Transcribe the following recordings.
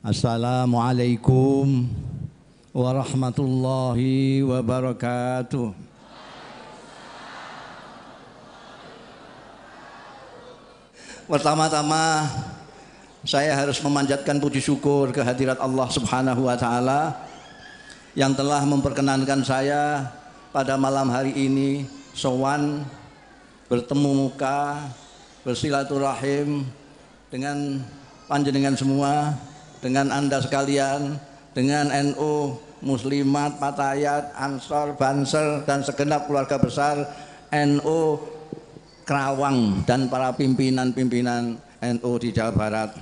Assalamualaikum warahmatullahi wabarakatuh. Pertama-tama saya harus memanjatkan puji syukur kehadirat Allah Subhanahu wa taala yang telah memperkenankan saya pada malam hari ini sowan bertemu muka bersilaturahim dengan panjenengan semua, dengan Anda sekalian, dengan NU, Muslimat, Patayat, Ansor, Banser dan segenap keluarga besar NU Kerawang dan para pimpinan-pimpinan NU di Jawa Barat.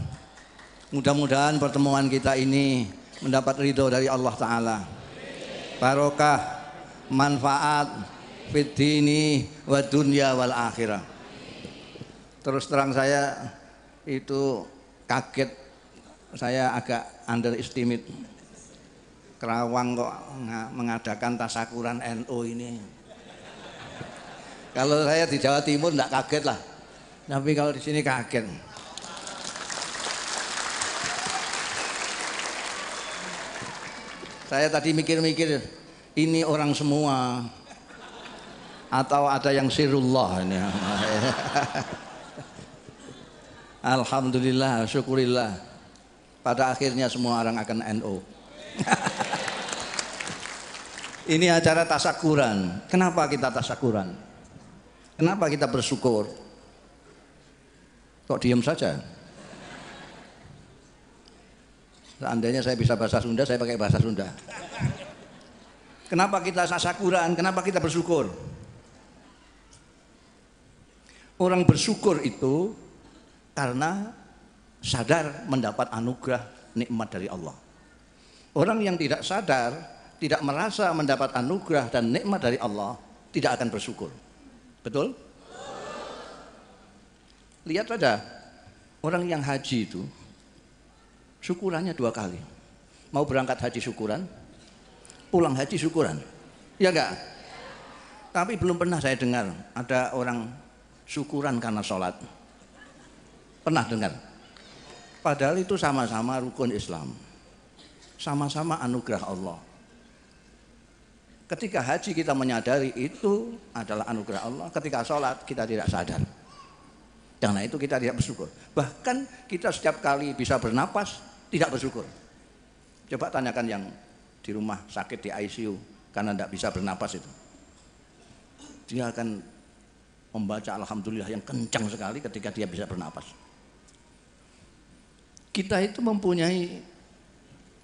Mudah-mudahan pertemuan kita ini mendapat ridho dari Allah Ta'ala, barokah, manfaat fid dini wa dunya wal akhirah. Terus terang saya itu kaget, saya agak underestimate. Kerawang kok mengadakan tasakuran NU ini. Kalau saya di Jawa Timur enggak kaget lah, tapi kalau di sini kaget. Saya tadi mikir-mikir, ini orang semua atau ada yang sirullah ini. Alhamdulillah, syukurillah. Pada akhirnya semua orang akan NU. Ini acara tasakuran. Kenapa kita tasakuran? Kenapa kita bersyukur? Kok diam saja? Seandainya saya bisa bahasa Sunda, saya pakai bahasa Sunda. Kenapa kita tasakuran? Kenapa kita bersyukur? Orang bersyukur itu karena sadar mendapat anugerah nikmat dari Allah. Orang yang tidak sadar, tidak merasa mendapat anugerah dan nikmat dari Allah, tidak akan bersyukur. Betul? Lihat saja, orang yang haji itu syukurannya 2 kali. Mau berangkat haji syukuran, pulang haji syukuran. Ya enggak? Tapi belum pernah saya dengar ada orang syukuran karena sholat. Pernah dengar? Padahal itu sama-sama rukun Islam, sama-sama anugerah Allah. Ketika haji kita menyadari itu adalah anugerah Allah, ketika sholat kita tidak sadar. Karena itu kita tidak bersyukur. Bahkan kita setiap kali bisa bernapas tidak bersyukur. Coba tanyakan yang di rumah sakit di ICU karena tidak bisa bernapas itu. Dia akan membaca alhamdulillah yang kencang sekali ketika dia bisa bernapas. Kita itu mempunyai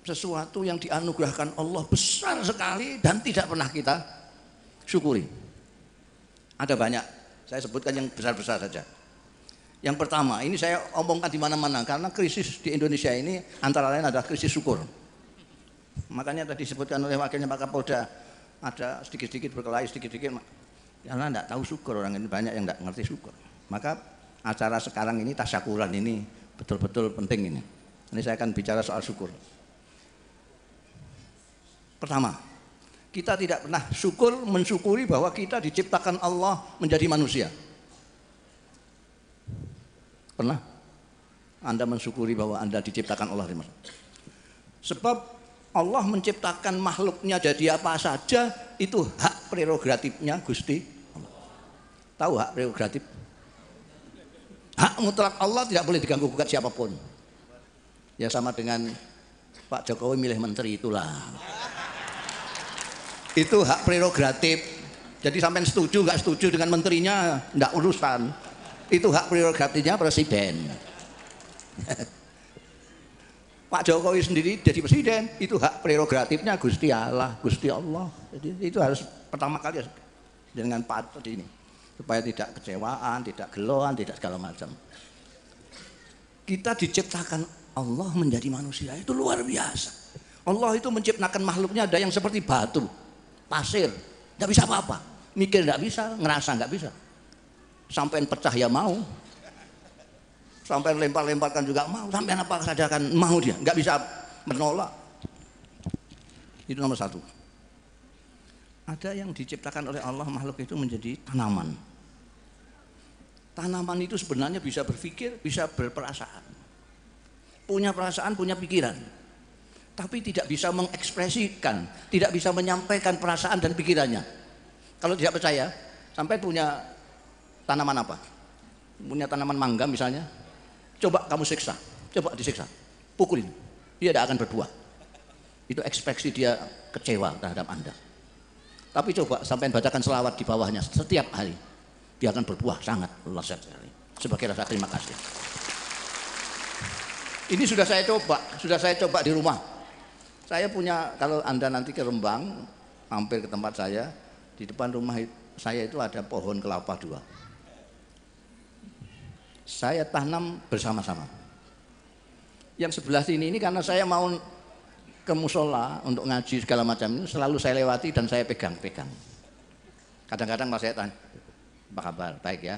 sesuatu yang dianugerahkan Allah besar sekali dan tidak pernah kita syukuri. Ada banyak, saya sebutkan yang besar-besar saja. Yang pertama, ini saya omongkan di mana-mana karena krisis di Indonesia ini antara lain adalah krisis syukur. Makanya tadi disebutkan oleh wakilnya Pak Kapolda, ada sedikit-sedikit berkelahi, sedikit-sedikit karena tidak tahu syukur, orang ini banyak yang tidak ngerti syukur. Maka acara sekarang ini tasyakuran ini betul-betul penting ini. Ini saya akan bicara soal syukur. Pertama, kita tidak pernah mensyukuri bahwa kita diciptakan Allah menjadi manusia. Pernah? Anda mensyukuri bahwa Anda diciptakan Allah? Sebab Allah menciptakan makhluknya jadi apa saja, itu hak prerogatifnya Gusti Allah. Tahu hak prerogatif? Hak mutlak Allah tidak boleh diganggu-gugat siapapun. Ya sama dengan Pak Jokowi milih menteri itulah. Itu hak prerogatif. Jadi sampai setuju nggak setuju dengan menterinya nggak urusan. Itu hak prerogatifnya presiden. Pak Jokowi sendiri jadi presiden, itu hak prerogatifnya Gusti Allah, Gusti Allah. Jadi itu harus pertama kali dengan patut ini, supaya tidak kecewaan, tidak geloan, tidak segala macam. Kita diciptakan Allah menjadi manusia, itu luar biasa. Allah itu menciptakan makhluknya ada yang seperti batu, pasir, tidak bisa apa-apa, mikir tidak bisa, ngerasa nggak bisa. Sampai pecah ya mau, sampai lempar-lemparkan juga mau, sampai apa sajakan mau dia, nggak bisa menolak. Itu nomor satu. Ada yang diciptakan oleh Allah makhluk itu menjadi tanaman. Tanaman itu sebenarnya bisa berpikir, bisa berperasaan. punya perasaan, punya pikiran, tapi tidak bisa mengekspresikan, tidak bisa menyampaikan perasaan dan pikirannya. Kalau tidak percaya, sampai punya tanaman apa? Punya tanaman mangga misalnya, coba kamu siksa, coba disiksa, pukulin, dia tidak akan berbuah. Itu ekspresi dia kecewa terhadap Anda. Tapi coba sampai bacakan selawat di bawahnya setiap hari, dia akan berbuah sangat lezat sekali sebagai rasa terima kasih. Ini sudah saya coba di rumah. Saya punya, kalau Anda nanti ke Rembang, mampir ke tempat saya, di depan rumah saya itu ada pohon kelapa 2. Saya tanam bersama-sama. Yang sebelah sini ini karena saya mau ke musola untuk ngaji segala macam ini, selalu saya lewati dan saya pegang-pegang. Kadang-kadang pas saya tanya, apa kabar? Baik ya.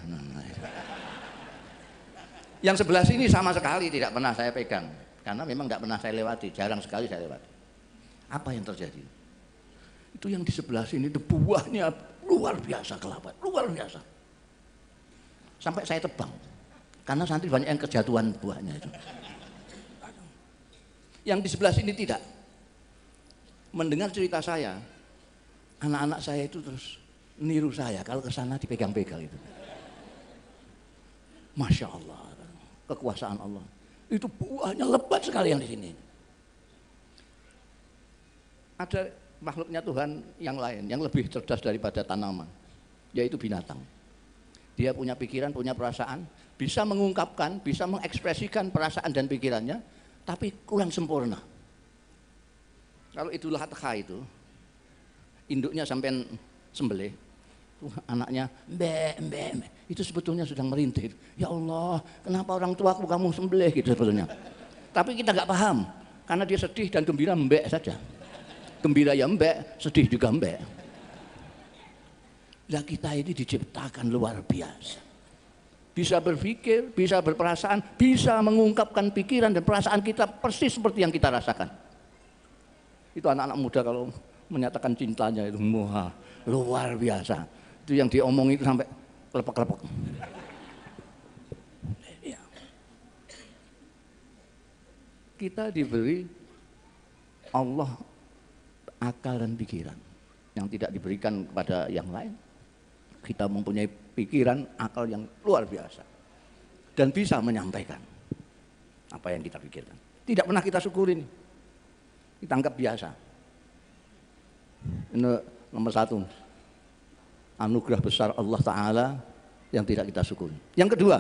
Yang sebelah sini sama sekali tidak pernah saya pegang, karena memang tidak pernah saya lewati, jarang sekali saya lewati. Apa yang terjadi? Itu yang di sebelah sini itu buahnya luar biasa, kelapa luar biasa. Sampai saya tebang, karena nanti banyak yang kejatuhan buahnya itu. Yang di sebelah sini tidak. Mendengar cerita saya, anak-anak saya itu terus niru saya kalau ke sana dipegang-pegang itu. Masya Allah, kekuasaan Allah. Itu buahnya lebat sekali yang di sini. Ada makhluknya Tuhan yang lain, yang lebih cerdas daripada tanaman, yaitu binatang. Dia punya pikiran, punya perasaan, bisa mengungkapkan, bisa mengekspresikan perasaan dan pikirannya, tapi kurang sempurna. Kalau Idul Adha itu, induknya sampai sembelih, anaknya mbe, itu sebetulnya sedang merintih. Ya Allah, kenapa orang tuaku kamu sembelih gitu sebetulnya. Tapi kita nggak paham, karena dia sedih dan gembira mbe saja. Gembira ya mbe, sedih juga mbe. Lah kita ini diciptakan luar biasa. Bisa berpikir, bisa berperasaan, bisa mengungkapkan pikiran dan perasaan kita persis seperti yang kita rasakan. Itu anak-anak muda kalau menyatakan cintanya itu wah, luar biasa. Itu yang diomong itu sampai kelepek-kelepek. Ya. Kita diberi Allah akal dan pikiran yang tidak diberikan kepada yang lain. Kita mempunyai pikiran, akal yang luar biasa dan bisa menyampaikan apa yang kita pikirkan. Tidak pernah kita syukurin, kita anggap biasa. Ini nomor 1, anugerah besar Allah Ta'ala yang tidak kita syukuri. Yang kedua,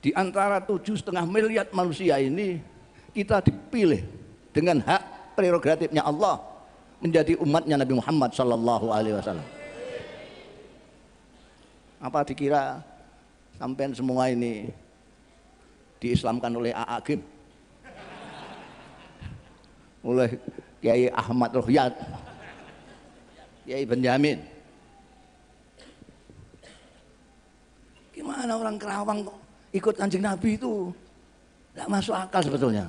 di antara 7,5 miliar manusia ini, kita dipilih dengan hak prerogatifnya Allah menjadi umatnya Nabi Muhammad Sallallahu Alaihi Wasallam. Apa dikira sampai semua ini diislamkan oleh A.A. Gim, oleh Kiai Ahmad Rohyat, Kiai Benjamin? Gimana orang Kerawang kok ikut Kanjeng Nabi itu? Tidak masuk akal sebetulnya.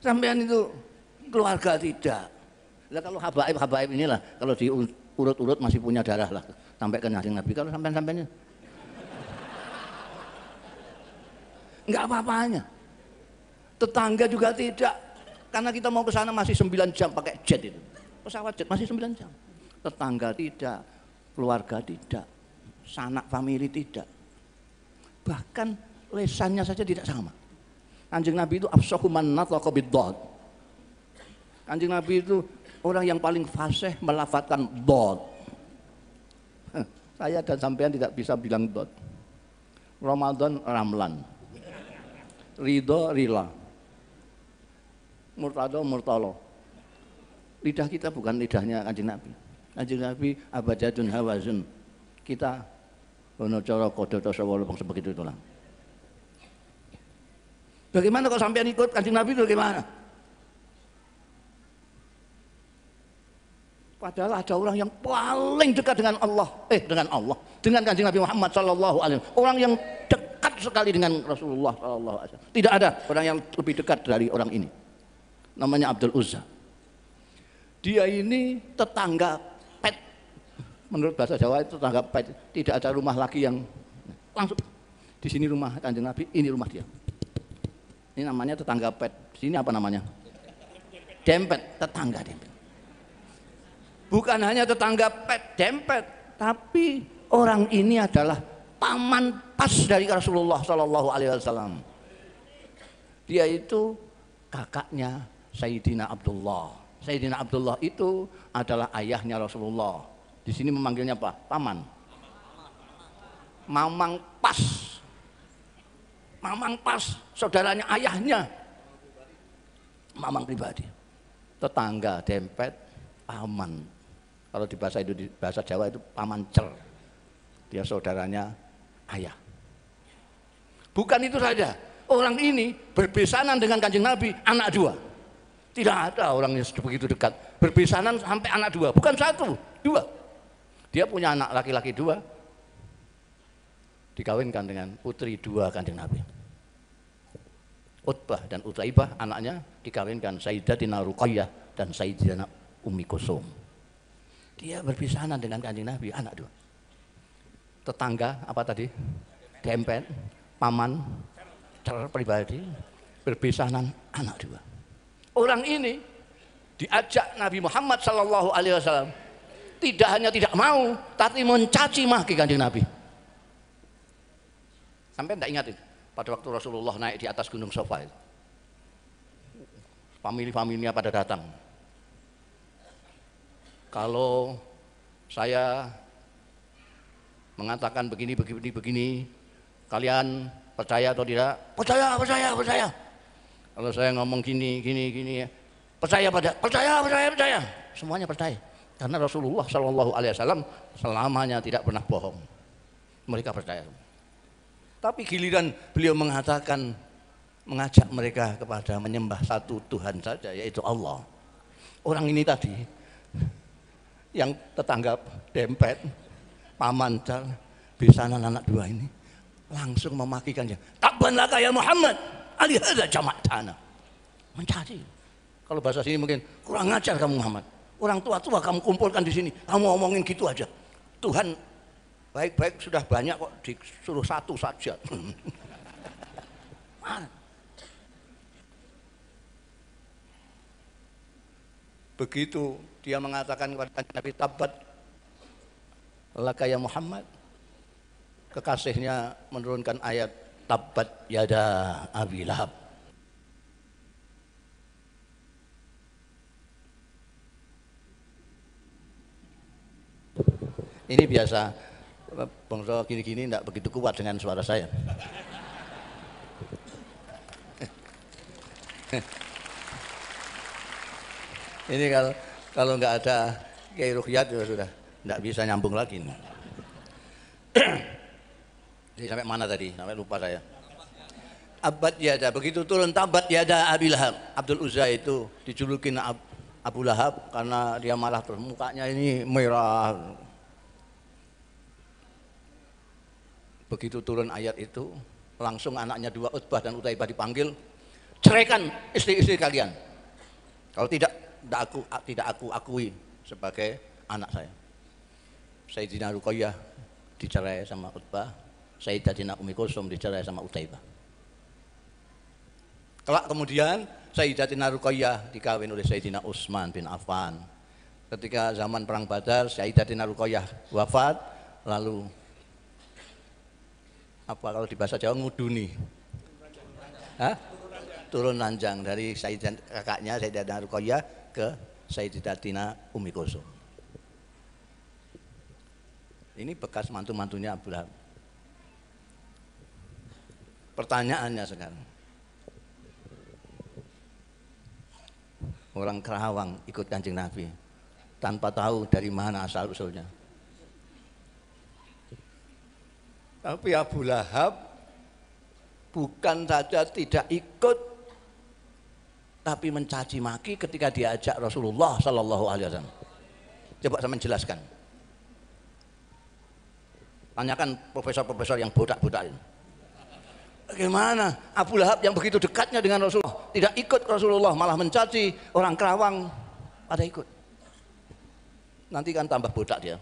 Sampean itu keluarga tidak. Lah kalau habaib inilah, kalau diurut-urut masih punya darah lah sampai ke Kanjeng Nabi. Kalau sampean-sampeannya enggak apa-apanya. Tetangga juga tidak, karena kita mau ke sana masih 9 jam pakai jet itu. Pesawat jet masih 9 jam. Tetangga tidak, keluarga tidak, sanak famili tidak. Bahkan lesannya saja tidak sama. Kanjeng Nabi itu afsahu man nathaqa bid-dhad. Kanjeng Nabi itu orang yang paling fasih melafadzkan dhad. Saya dan sampean tidak bisa bilang dhad. Ramadan ramlan, ridho rila, murtado murtalo. Lidah kita bukan lidahnya Kanjeng Nabi. Kanjeng Nabi abajadun hawazun. Kita ono cara kodho tasawwur sebegitu itulah. Bagaimana kalau sampean ikut Kanjeng Nabi itu bagaimana? Padahal ada orang yang paling dekat dengan dengan Kanjeng Nabi Muhammad Sallallahu Alaihi Wasallam. Orang yang dekat sekali dengan Rasulullah Sallallahu Alaihi Wasallam. Tidak ada orang yang lebih dekat dari orang ini. Namanya Abdul Uzza. Dia ini tetangga pet. Menurut bahasa Jawa itu tetangga pet. Tidak ada rumah lagi yang langsung di sini rumah Kanjeng Nabi, ini rumah dia. Ini namanya tetangga pet. Di sini apa namanya? Dempet, tetangga dempet. Bukan hanya tetangga pet, dempet, tapi orang ini adalah paman pas dari Rasulullah Shallallahu Alaihi Wasallam. Dia itu kakaknya Sayyidina Abdullah. Sayyidina Abdullah itu adalah ayahnya Rasulullah. Di sini memanggilnya apa? Paman. Mamang pas. Mamang pas, saudaranya ayahnya. Mamang pribadi. Tetangga, dempet, paman. Kalau di bahasa Jawa itu paman cer. Dia saudaranya ayah. Bukan itu saja. Orang ini berbesanan dengan Kanjeng Nabi, anak dua. Tidak ada orang yang begitu dekat. Berbesanan sampai anak dua. Bukan satu, dua. Dia punya anak laki-laki dua. Dikawinkan dengan putri dua Kanjeng Nabi. Utbah dan Utaibah anaknya dikawinkan Sayyidatina Ruqayyah dan Sayyidatina Ummi Kulsum. Dia berpisahan dengan Kanjeng Nabi, anak dua. Tetangga apa tadi? Dempet, paman, cer pribadi, berpisahan anak dua. Orang ini diajak Nabi Muhammad Sallallahu Alaihi Wasallam, tidak hanya tidak mau, tapi mencaci maki Kanjeng Nabi. Sampai tidak ingat itu pada waktu Rasulullah naik di atas Gunung Sofa itu, famili-familinya pada datang. Kalau saya mengatakan begini, kalian percaya atau tidak? Percaya. Kalau saya ngomong gini, percaya. Semuanya percaya. Karena Rasulullah Shallallahu Alaihi Wasallam selamanya tidak pernah bohong. Mereka percaya. Tapi giliran beliau mengajak mereka kepada menyembah satu Tuhan saja, yaitu Allah. Orang ini tadi, yang tetangga dempet, paman cal, besanan anak dua ini, langsung memakikannya. Tabban laka ya Muhammad, alihada jama'tana. Mencaci. Kalau bahasa sini mungkin kurang ajar kamu Muhammad. Orang tua-tua kamu kumpulkan di sini, kamu ngomongin gitu aja. Tuhan baik-baik sudah banyak kok, disuruh satu saja. Begitu dia mengatakan kepada Nabi, tabbat laka ya Muhammad, kekasihnya menurunkan ayat tabbat yada Abi Lahab. Ini biasa, bangsa gini-gini tidak begitu kuat dengan suara saya. Ini kalau nggak ada Kiai Ruqyat ya sudah nggak bisa nyambung lagi. Jadi sampai mana tadi? Sampai lupa saya. Abad yada, begitu turun tabat yada Abi Lahab. Abdul Uzza itu dijulukin Abu Lahab karena dia malah mukanya ini merah. Begitu turun ayat itu, langsung anaknya dua Utbah dan Utaibah dipanggil, ceraikan istri-istri kalian. Kalau tidak aku akui sebagai anak saya. Sayyidina Ruqayyah dicerai sama Utbah, Sayyidatina Ummi Kulsum dicerai sama Utaibah. Kelak kemudian Sayyidatina Ruqayyah dikawin oleh Sayyidina Utsman bin Affan. Ketika zaman perang Badar, Sayyidatina Ruqayyah wafat, lalu apa kalau di bahasa Jawa nguduni? Hah? Turun ranjang dari kakaknya Sayyidatina Ruqayyah ke Sayyidatina Ummi Kulsum. Ini bekas mantu-mantunya Abu Lahab. Pertanyaannya sekarang, orang Kerawang ikut Kanjeng Nabi tanpa tahu dari mana asal usulnya. Tapi Abu Lahab bukan saja tidak ikut, tapi mencaci maki ketika diajak Rasulullah Sallallahu Alaihi Wasallam. Coba saya menjelaskan. Tanyakan profesor-profesor yang botak-botak ini. Bagaimana Abu Lahab yang begitu dekatnya dengan Rasulullah tidak ikut Rasulullah, malah mencaci orang Kerawang pada ikut. Nanti kan tambah botak dia,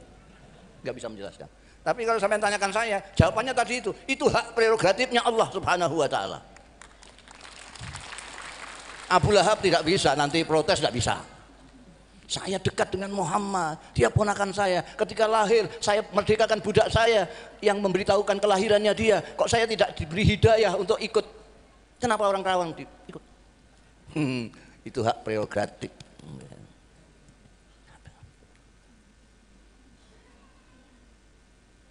nggak bisa menjelaskan. Tapi kalau sampai tanyakan saya, jawabannya tadi itu hak prerogatifnya Allah Subhanahu wa taala. Abu Lahab tidak bisa, nanti protes tidak bisa. Saya dekat dengan Muhammad, dia ponakan saya. Ketika lahir, saya merdekakan budak saya yang memberitahukan kelahirannya dia. Kok saya tidak diberi hidayah untuk ikut? Kenapa orang Karawang ikut? Itu hak prerogatif.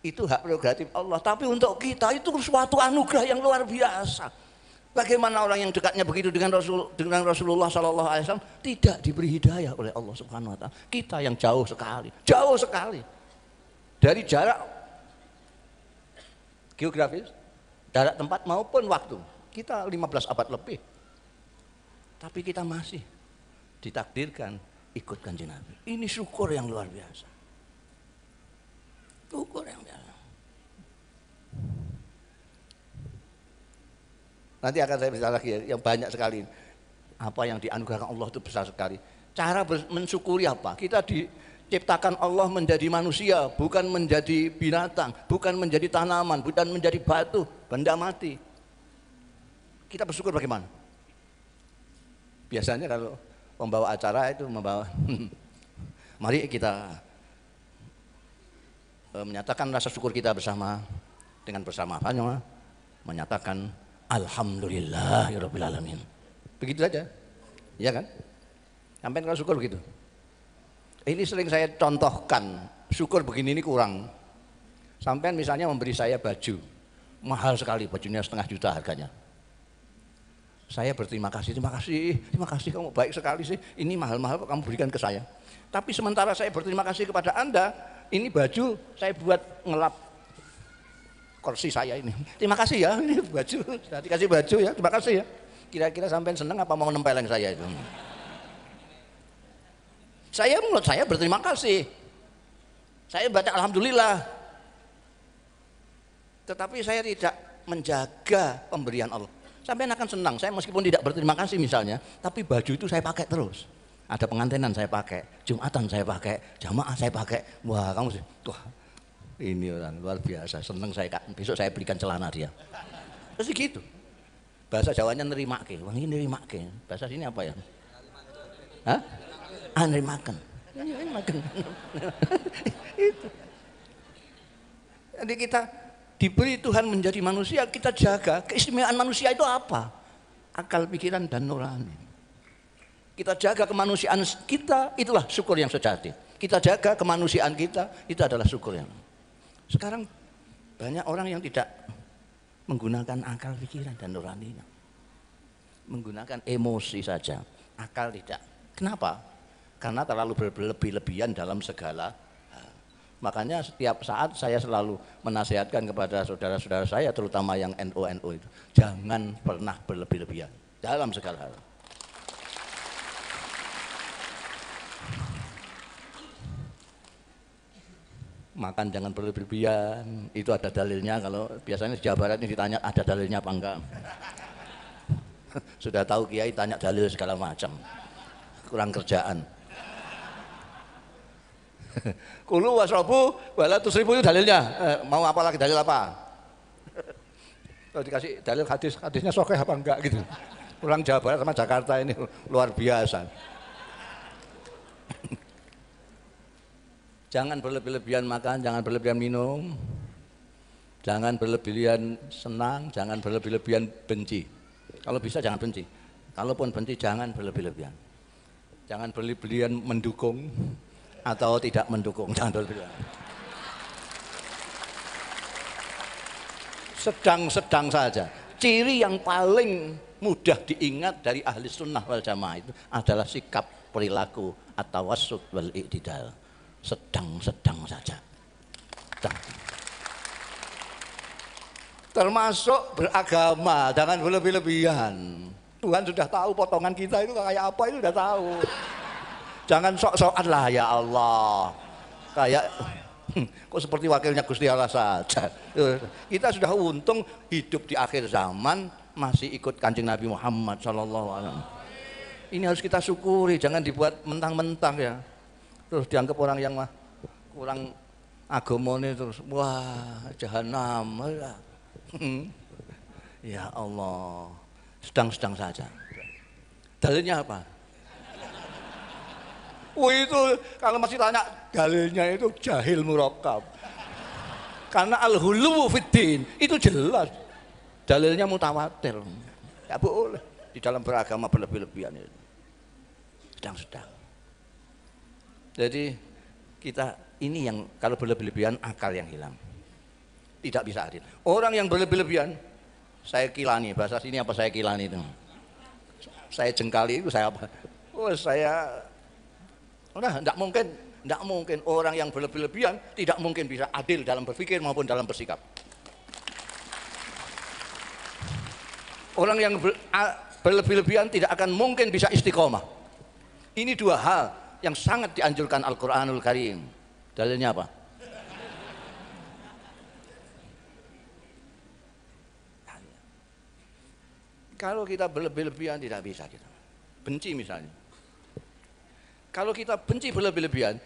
Itu hak prerogatif Allah. Tapi untuk kita itu suatu anugerah yang luar biasa. Bagaimana orang yang dekatnya begitu dengan Rasulullah Sallallahu Alaihi Wasallam tidak diberi hidayah oleh Allah Subhanahu Wa Taala. Kita yang jauh sekali dari jarak geografis, jarak tempat maupun waktu. Kita 15 abad lebih, tapi kita masih ditakdirkan ikut Kanjeng Nabi. Ini syukur yang luar biasa. Syukur yang biasa. Nanti akan saya bicara lagi yang banyak sekali. Apa yang dianugerahkan Allah itu besar sekali. Cara mensyukuri apa? Kita diciptakan Allah menjadi manusia, bukan menjadi binatang, bukan menjadi tanaman, bukan menjadi batu, benda mati. Kita bersyukur bagaimana? Biasanya kalau pembawa acara itu membawa mari kita menyatakan rasa syukur kita bersama dengan bersama-sama menyatakan alhamdulillahirabbil alamin. Begitu saja. Ya kan? Sampai kalau syukur begitu. Ini sering saya contohkan, syukur begini ini kurang. Sampai misalnya memberi saya baju, mahal sekali bajunya 500.000 harganya. Saya berterima kasih, terima kasih kamu baik sekali sih. Ini mahal-mahal kok kamu berikan ke saya. Tapi sementara saya berterima kasih kepada Anda, ini baju saya buat ngelap kursi saya ini. Terima kasih ya, ini baju. Sudah dikasih baju ya, terima kasih ya. Kira-kira sampai seneng apa mau nempeleng saya itu? Menurut saya berterima kasih. Saya baca alhamdulillah. Tetapi saya tidak menjaga pemberian Allah. Sampai akan senang, saya meskipun tidak berterima kasih misalnya, tapi baju itu saya pakai terus. Ada pengantinan saya pakai, Jumatan saya pakai, jamaah saya pakai. Wah, kamu sih, wah. Ini orang luar biasa, seneng saya, besok saya belikan celana dia. Terus gitu. Bahasa Jawanya nerimake, wah ini nerimake. Bahasa sini apa ya? Hah? Nerimaken. Nerimaken. Itu. Jadi kita diberi Tuhan menjadi manusia, kita jaga keistimewaan manusia itu apa? Akal, pikiran, dan nurani. Kita jaga kemanusiaan kita, itulah syukur yang sejati. Kita jaga kemanusiaan kita, itu adalah syukur yang. Sekarang banyak orang yang tidak menggunakan akal, pikiran, dan nuraninya. Menggunakan emosi saja, akal tidak. Kenapa? Karena terlalu berlebih-lebihan dalam segala hal. Makanya setiap saat saya selalu menasihatkan kepada saudara-saudara saya, terutama yang NU itu, jangan pernah berlebih-lebihan dalam segala hal. Makan jangan berlebihan, itu ada dalilnya. Kalau biasanya di Jawa Barat ini ditanya ada dalilnya apa enggak. Sudah tahu kiai tanya dalil segala macam, kurang kerjaan. Kulu wasrobu wala tusribu itu dalilnya. Mau apa lagi, dalil apa? Kalau dikasih dalil hadisnya sokeh apa enggak gitu. Kurang Jawa Barat sama Jakarta ini luar biasa. Jangan berlebih-lebihan makan, jangan berlebihan minum, jangan berlebihan senang, jangan berlebih-lebihan benci. Kalau bisa jangan benci. Kalaupun benci jangan berlebih-lebihan. Jangan berlebihan mendukung atau tidak mendukung, jangan berlebihan. Sedang-sedang saja. Ciri yang paling mudah diingat dari ahli sunnah wal jamaah itu adalah sikap, perilaku, at-tawassut wal i'tidal. Sedang-sedang saja. Termasuk beragama, jangan berlebih-lebihan. Tuhan sudah tahu potongan kita itu kayak apa, itu sudah tahu. Jangan sok-sokan lah ya Allah. Kayak kok seperti wakilnya Gusti Allah saja. Kita sudah untung hidup di akhir zaman masih ikut Kanjeng Nabi Muhammad sallallahu alaihi wasallam. Ini harus kita syukuri, jangan dibuat mentang-mentang ya. Terus dianggap orang yang kurang agamane terus wah jahanam. Ya Allah, sedang-sedang saja. Dalilnya apa? Itu kalau masih tanya dalilnya itu jahil murakkab. Karena al-hulu fiddin itu jelas. Dalilnya mutawatir. Ya boleh di dalam beragama berlebih-lebihan itu. Sedang-sedang. Jadi kita ini yang kalau berlebih-lebihan akal yang hilang. Tidak bisa adil. Orang yang berlebih-lebihan saya kilani, bahasa sini apa saya kilani itu. Saya jengkali itu saya apa? Oh, saya enggak mungkin orang yang berlebih-lebihan tidak mungkin bisa adil dalam berpikir maupun dalam bersikap. Orang yang berlebih-lebihan tidak akan mungkin bisa istiqomah. Ini dua hal yang sangat dianjurkan Al-Qur'anul Karim. Dalilnya apa? Kalau kita berlebih-lebihan tidak bisa kita. Benci misalnya. Kalau kita benci berlebih-lebihan,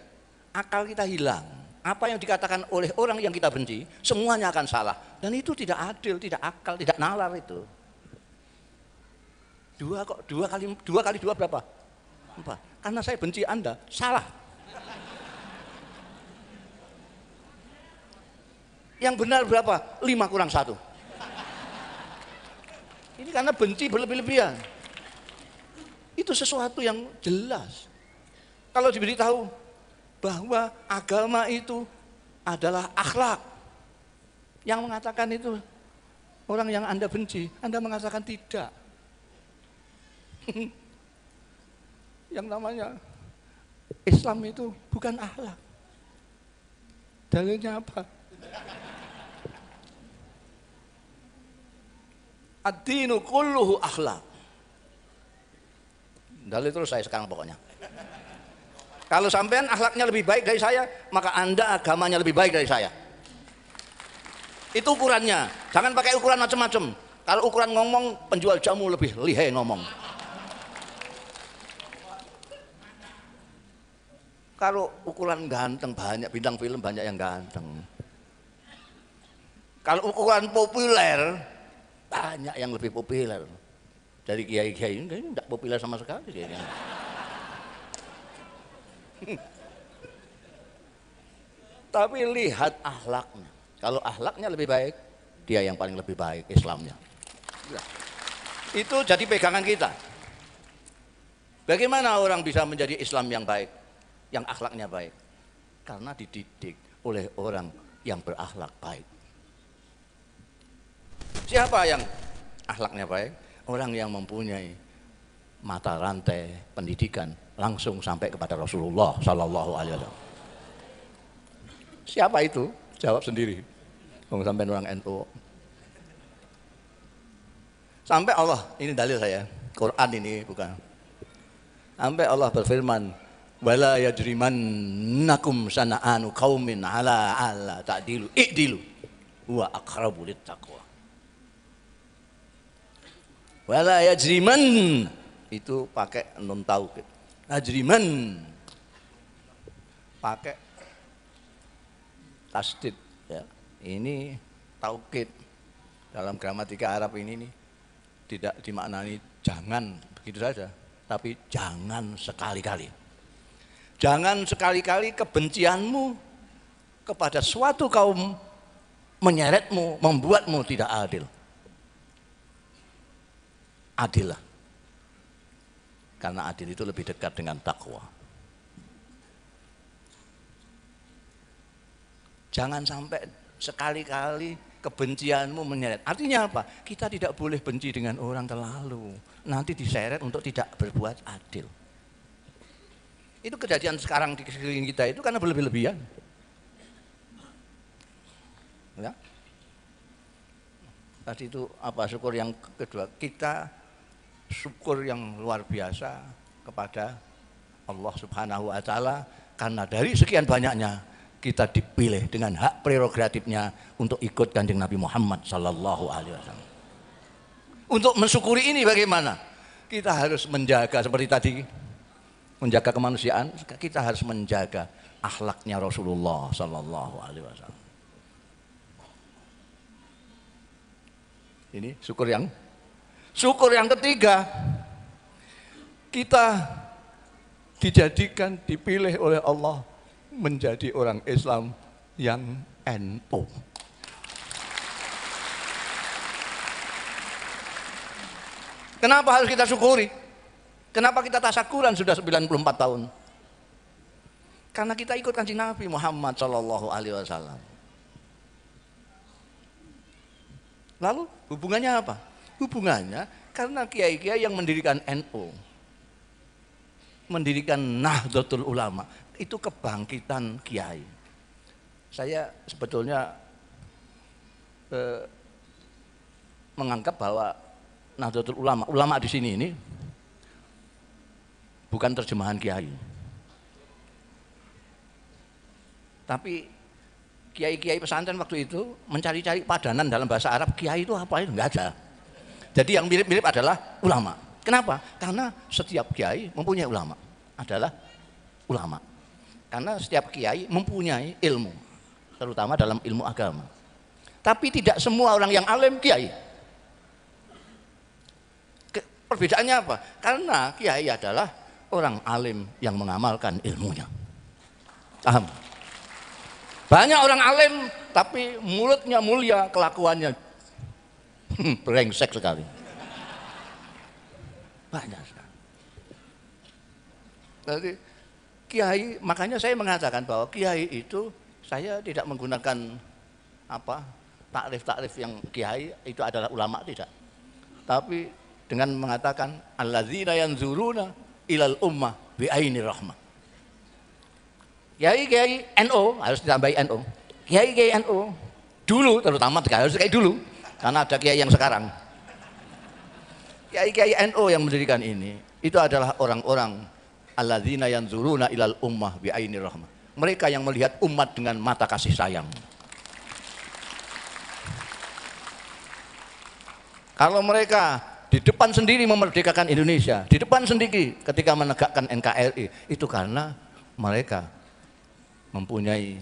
akal kita hilang. Apa yang dikatakan oleh orang yang kita benci, semuanya akan salah. Dan itu tidak adil, tidak akal, tidak nalar itu. Dua kali dua berapa? 4. Karena saya benci Anda, salah. Yang benar berapa? 5 kurang 1. Ini karena benci berlebih-lebihan. Itu sesuatu yang jelas. Kalau diberitahu bahwa agama itu adalah akhlak, yang mengatakan itu orang yang Anda benci, Anda mengatakan tidak. Yang namanya Islam itu bukan akhlak. Dalilnya apa? Ad-dinu kulluhu akhlak. Dalil terus saya sekarang pokoknya. Kalau sampean akhlaknya lebih baik dari saya, maka Anda agamanya lebih baik dari saya. Itu ukurannya. Jangan pakai ukuran macam-macam. Kalau ukuran ngomong, penjual jamu lebih lihai ngomong. Kalau ukuran ganteng, banyak bintang film banyak yang ganteng. Kalau ukuran populer, banyak yang lebih populer. Dari kiai-kiai ini tidak populer sama sekali kayaknya. Tapi lihat akhlaknya. Kalau akhlaknya lebih baik, dia yang paling lebih baik Islamnya. Itu jadi pegangan kita. Bagaimana orang bisa menjadi Islam yang baik, yang akhlaknya baik? Karena dididik oleh orang yang berakhlak baik. Siapa yang akhlaknya baik? Orang yang mempunyai mata rantai pendidikan langsung sampai kepada Rasulullah Sallallahu Alaihi Wasallam. Siapa itu? Jawab sendiri. Sampai orang NU. Sampai Allah, ini dalil saya, Quran ini bukan. Sampai Allah berfirman, wala yajrimannakum sana'anu qaumin ala alla ta'dilu i'dilu huwa aqrabu littaqwa. Wala yajriman itu pakai nun taukid. Ajriman pakai tasdid ya. Ini taukid. Dalam gramatika Arab ini nih tidak dimaknani jangan begitu saja, tapi jangan sekali-kali. Jangan sekali-kali kebencianmu kepada suatu kaum menyeretmu, membuatmu tidak adil. Adillah. Karena adil itu lebih dekat dengan takwa. Jangan sampai sekali-kali kebencianmu menyeret. Artinya apa? Kita tidak boleh benci dengan orang terlalu. Nanti diseret untuk tidak berbuat adil. Itu kejadian sekarang di sekeliling kita itu karena berlebih-lebihan. Ya. Tadi itu apa? Syukur yang kedua, kita syukur yang luar biasa kepada Allah Subhanahu wa taala karena dari sekian banyaknya kita dipilih dengan hak prerogatifnya untuk ikut Kanjeng Nabi Muhammad sallallahu alaihi wasallam. Untuk mensyukuri ini bagaimana? Kita harus menjaga seperti tadi menjaga kemanusiaan, kita harus menjaga akhlaknya Rasulullah Sallallahu Alaihi Wasallam. Ini syukur yang ketiga, kita dipilih oleh Allah menjadi orang Islam yang NU. Kenapa harus kita syukuri? Kenapa kita tasyakuran sudah 94 tahun? Karena kita ikut Kanjeng Nabi Muhammad Sallallahu Alaihi Wasallam. Lalu hubungannya apa? Hubungannya karena kiai-kiai yang mendirikan NU, mendirikan Nahdlatul Ulama, itu kebangkitan kiai. Saya sebetulnya menganggap bahwa Nahdlatul Ulama, ulama di sini ini bukan terjemahan kiai. Tapi kiai-kiai pesantren waktu itu mencari-cari padanan dalam bahasa Arab, kiai itu apa itu enggak ada. Jadi yang mirip-mirip adalah ulama. Kenapa? Karena setiap kiai mempunyai ulama, adalah ulama. Karena setiap kiai mempunyai ilmu, terutama dalam ilmu agama. Tapi tidak semua orang yang alim kiai. Perbedaannya apa? Karena kiai adalah orang alim yang mengamalkan ilmunya. Paham? Banyak orang alim tapi mulutnya mulia, kelakuannya brengsek sekali. Banyak sekali. Jadi kiai, makanya saya mengatakan bahwa kiai itu saya tidak menggunakan takrif yang kiai itu adalah ulama, tidak. Tapi dengan mengatakan alladzina yanzuruna ilal ummah bi aini rahmah. Kiai NU harus ditambahi NU. Kiai NU dulu, terutama harus kayak dulu, karena ada kiai yang sekarang. Kiai NU yang mendirikan ini itu adalah orang-orang alladzina yanzuruna ilal ummah bi aini rahmah. Mereka yang melihat umat dengan mata kasih sayang. Kalau mereka di depan sendiri memerdekakan Indonesia, di depan sendiri ketika menegakkan NKRI, itu karena mereka mempunyai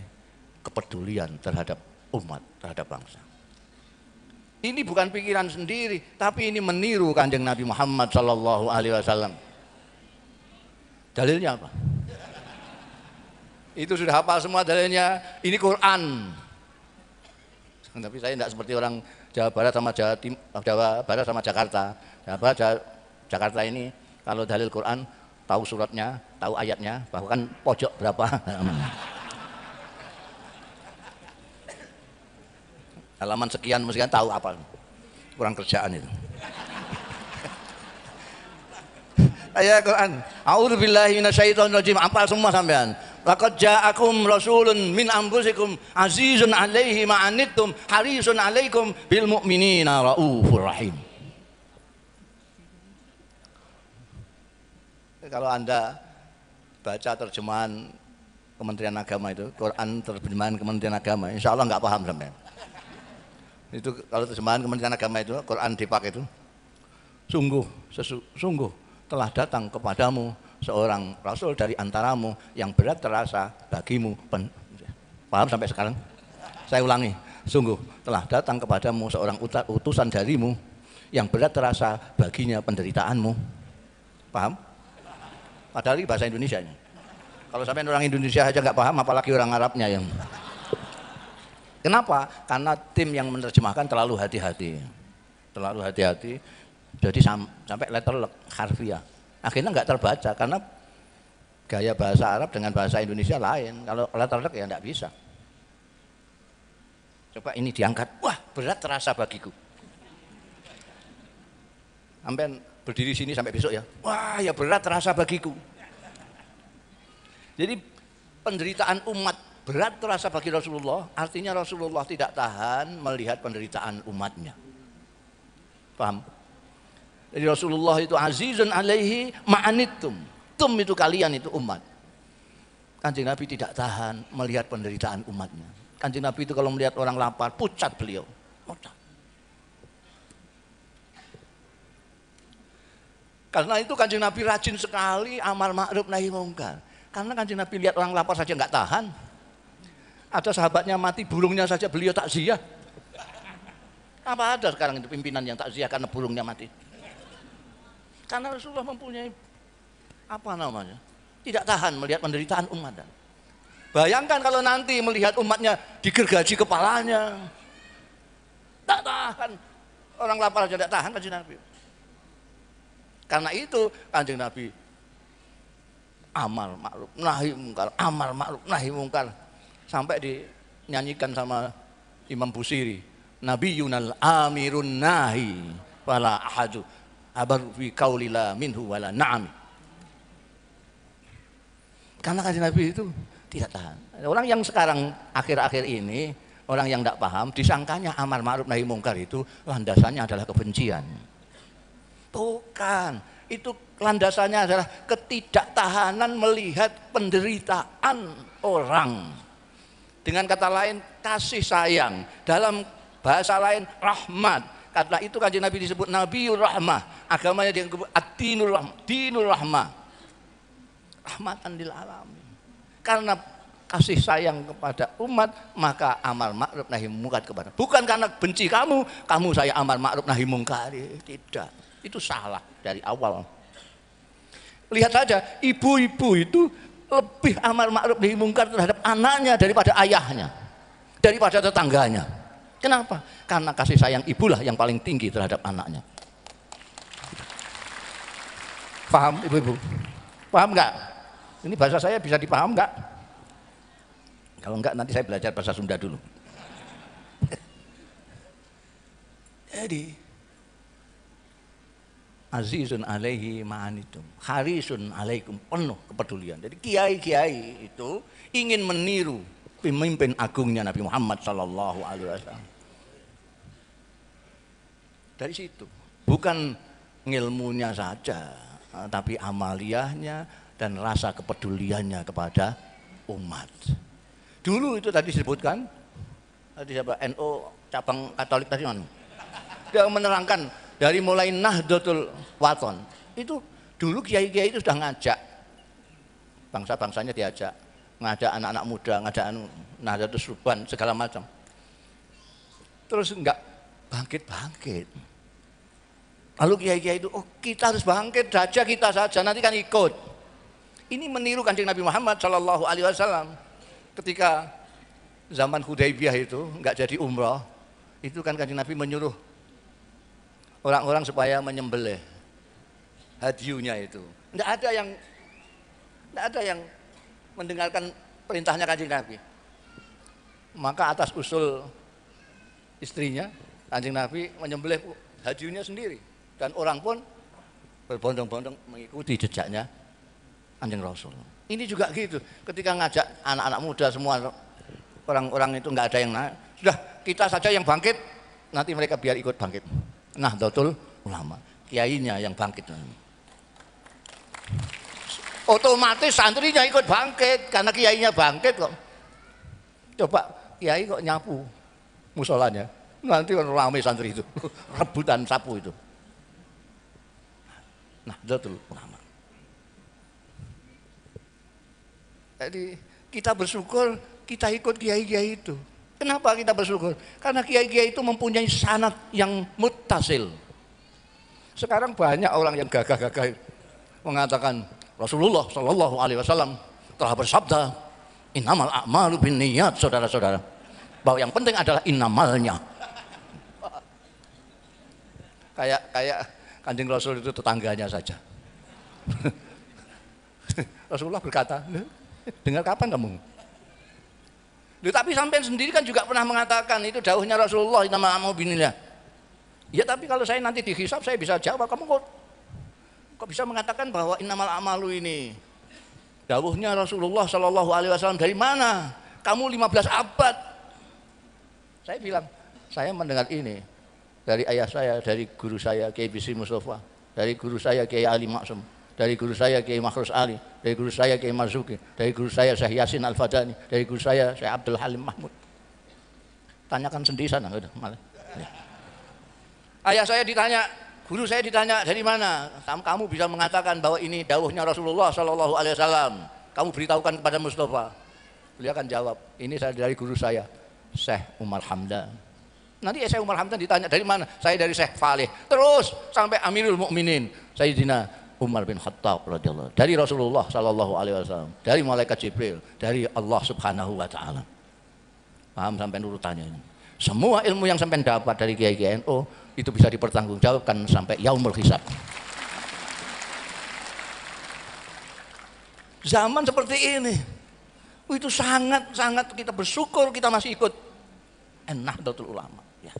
kepedulian terhadap umat, terhadap bangsa. Ini bukan pikiran sendiri, tapi ini meniru Kanjeng Nabi Muhammad Sallallahu Alaihi Wasallam. Dalilnya apa? Itu sudah hafal semua dalilnya. Ini Quran. Tapi saya tidak seperti orang Jawa Barat sama Jawa Barat sama Jakarta. Jakarta ini kalau dalil Quran tahu suratnya, tahu ayatnya, bahkan pojok berapa. Halaman sekian tahu apa. Kurang kerjaan itu. Ayat Quran. A'udzubillahi minasyaitonirrajim. Hafal semua sampean. Laqad ja'akum rasulun min anfusikum azizun 'alaihi ma anittum harisun 'alaikum bil mu'minina raufur rahim. Kalau Anda baca terjemahan Kementerian Agama itu, Quran terjemahan Kementerian Agama, insya Allah nggak paham sampean. Itu kalau terjemahan Kementerian Agama itu, Quran dipakai itu, sungguh telah datang kepadamu seorang rasul dari antaramu yang berat terasa bagimu. Paham sampai sekarang? Saya ulangi, sungguh telah datang kepadamu seorang utusan darimu yang berat terasa baginya penderitaanmu. Paham? Padahal ini bahasa Indonesia ini. Kalau sampai orang Indonesia aja nggak paham, apalagi orang Arabnya yang. Kenapa? Karena tim yang menerjemahkan terlalu hati-hati, jadi sampai letterlek, harfiah. Akhirnya nggak terbaca karena gaya bahasa Arab dengan bahasa Indonesia lain. Kalau letterlek ya nggak bisa. Coba ini diangkat, wah berat terasa bagiku. Sampai berdiri sini sampai besok ya, wah ya berat terasa bagiku. Jadi penderitaan umat berat terasa bagi Rasulullah, artinya Rasulullah tidak tahan melihat penderitaan umatnya. Paham? Jadi Rasulullah itu azizun alaihi ma'anittum. Tum itu kalian, itu umat. Kanjeng Nabi tidak tahan melihat penderitaan umatnya. Kanjeng Nabi itu kalau melihat orang lapar, pucat beliau. Pucat. Karena itu Kanjeng Nabi rajin sekali amar ma'ruf nahi mungkar. Karena Kanjeng Nabi lihat orang lapar saja nggak tahan. Ada sahabatnya mati, burungnya saja beliau takziah. Apa ada sekarang itu pimpinan yang takziah karena burungnya mati? Karena Rasulullah mempunyai apa namanya? Tidak tahan melihat penderitaan umat. Bayangkan kalau nanti melihat umatnya digergaji kepalanya. Tak tahan. Orang lapar saja tidak tahan Kanjeng Nabi. Karena itu Kanjeng Nabi amar ma'ruf nahi mungkar, amar ma'ruf nahi mungkar, sampai dinyanyikan sama Imam Busiri, Nabiyunal amirun nahi wala ahadu abar fi qaulila minhu wala na'am. Karena Kanjeng Nabi itu tidak tahan. Orang yang sekarang akhir-akhir ini, orang yang tidak paham, disangkanya amar ma'ruf nahi mungkar itu landasannya adalah kebencian. Bukan, itu landasannya adalah ketidaktahanan melihat penderitaan orang. Dengan kata lain, kasih sayang. Dalam bahasa lain, rahmat. Karena itu Kanjeng Nabi disebut Nabiul Rahmah. Agamanya disebut Ad-Dinul Rahmah, Dinul Rahmah. Rahmatan lil alamin. Karena kasih sayang kepada umat, maka amar ma'ruf nahi mungkar kepada. Bukan karena benci kamu saya amar ma'ruf nahi mungkar. Tidak. Itu salah dari awal. Lihat saja, ibu-ibu itu lebih amar ma'ruf nahi mungkar terhadap anaknya daripada ayahnya, daripada tetangganya. Kenapa? Karena kasih sayang ibulah yang paling tinggi terhadap anaknya. Paham ibu-ibu? Paham enggak? Ini bahasa saya bisa dipaham enggak? Kalau enggak nanti saya belajar bahasa Sunda dulu. Jadi azizun alaihi ma'anitum, harisun alaikum, penuh kepedulian. Jadi kiai-kiai itu ingin meniru pemimpin agungnya Nabi Muhammad sallallahu alaihi wasallam. Dari situ, bukan ilmunya saja, tapi amaliyahnya dan rasa kepeduliannya kepada umat. Dulu itu tadi disebutkan, tadi siapa? NU cabang Katolik tadi mana? Dia menerangkan dari mulai Nahdlatul Wathon itu dulu kiai-kiai itu sudah ngajak bangsa-bangsanya, diajak ngajak anak-anak muda, ngajak Nahdlatul Syuban segala macam. Terus enggak bangkit-bangkit. Lalu kiai-kiai itu, oh kita harus bangkit saja, kita saja nanti kan ikut. Ini meniru Kanjeng Nabi Muhammad Shallallahu Alaihi Wasallam ketika zaman Hudaybiyah itu enggak jadi umrah, itu kan Kanjeng Nabi menyuruh orang-orang supaya menyembelih hadyunya itu. Tidak ada yang mendengarkan perintahnya Kanjeng Nabi. Maka atas usul istrinya, Kanjeng Nabi menyembelih hadyunya sendiri, dan orang pun berbondong-bondong mengikuti jejaknya Kanjeng Rasul. Ini juga gitu. Ketika ngajak anak-anak muda semua, orang-orang itu nggak ada yang naik. Sudah kita saja yang bangkit, nanti mereka biar ikut bangkit. Nahdlatul Ulama, kiainya yang bangkit. Otomatis santrinya ikut bangkit karena kiainya bangkit kok. Coba kiai kok nyapu musolanya, nanti kan ramai santri itu, rebutan sapu itu. Nahdlatul Ulama. Jadi kita bersyukur kita ikut kiai-kiai itu. Kenapa kita bersyukur? Karena kiai-kiai itu mempunyai sanad yang muttasil. Sekarang banyak orang yang gagah-gagah mengatakan Rasulullah Shallallahu Alaihi Wasallam telah bersabda, innamal a'malu binniyat, saudara-saudara. Bahwa yang penting adalah innamalnya. Kayak Kanjeng Rasul itu tetangganya saja. Rasulullah berkata, dengar kapan kamu? Tapi sampai sendiri kan juga pernah mengatakan itu dawuhnya Rasulullah, innamal a'malu binniyat. Ya tapi kalau saya nanti dihisab saya bisa jawab, kamu kok bisa mengatakan bahwa innamal a'malu ini dawuhnya Rasulullah Shallallahu Alaihi Wasallam dari mana? Kamu 15 abad. Saya bilang, saya mendengar ini dari ayah saya, dari guru saya Kiai Bisri Mustafa, dari guru saya Kiai Ali Maksum, dari guru saya Kiai Makhrus Ali, dari guru saya Kiai Marzuki, dari guru saya Syekh Yasin Al-Fadani, dari guru saya Syekh Abdul Halim Mahmud. Tanyakan sendiri sana udah malah. Ayah saya ditanya, Guru saya ditanya dari mana? Kamu bisa mengatakan bahwa ini dawuhnya Rasulullah Shallallahu Alaihi Wasallam. Kamu beritahukan kepada Mustafa. Beliau akan jawab, ini saya dari guru saya, Syekh Umar Hamdan. Nanti Syekh Umar Hamdan ditanya dari mana? Saya dari Syekh Faleh. Terus sampai Amirul Mukminin, Sayyidina Umar bin Khattab radhiyallahu dari Rasulullah Shallallahu Alaihi Wasallam, dari malaikat Jibril, dari Allah Subhanahu Wa Taala. Paham sampai urutannya ini? Semua ilmu yang sampai dapat dari Kiai NU itu bisa dipertanggungjawabkan sampai yaumul hisab. Zaman seperti ini, itu sangat kita bersyukur kita masih ikut Nahdlatul Ulama. Ya.